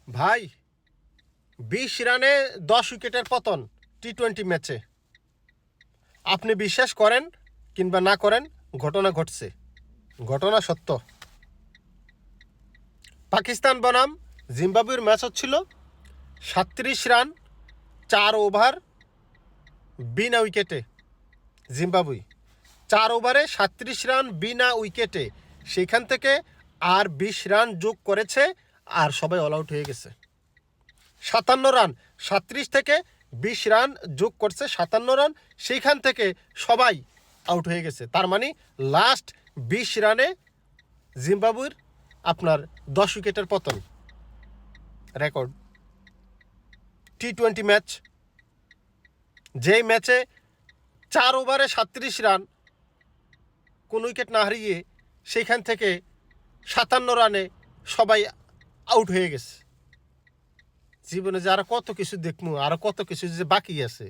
ভাই 20 রানে 10 উইকেটের পতন টি-20 ম্যাচে। আপনি বিশ্বাস করেন কিংবা না করেন, ঘটনা ঘটছে, ঘটনা সত্য। পাকিস্তান বনাম জিম্বাবুয়ের ম্যাচ হচ্ছিল 37 রান 4 ওভার বিনা উইকেটে। জিম্বাবুয়ে 4 ওভারে 37 রান বিনা উইকেটে, সেখান থেকে আর 20 রান যোগ করেছে, আর সবাই অল আউট হয়ে গেছে। 57 রান, 37 থেকে 20 রান যোগ করছে 57 রান, সেইখান থেকে সবাই আউট হয়ে গেছে। তার মানে লাস্ট 20 রানে জিম্বাবুয়ের আপনার 10 উইকেটের পতন রেকর্ড। টি-20 ম্যাচ, যেই ম্যাচে 4 ওভারে 37 রান কোন উইকেট না হারিয়ে সেইখান থেকে 57 রানে সবাই আউট হয়ে গেছে। জীবনে যে আরো কত কিছু দেখবো, আরো কত কিছু যে বাকি আছে।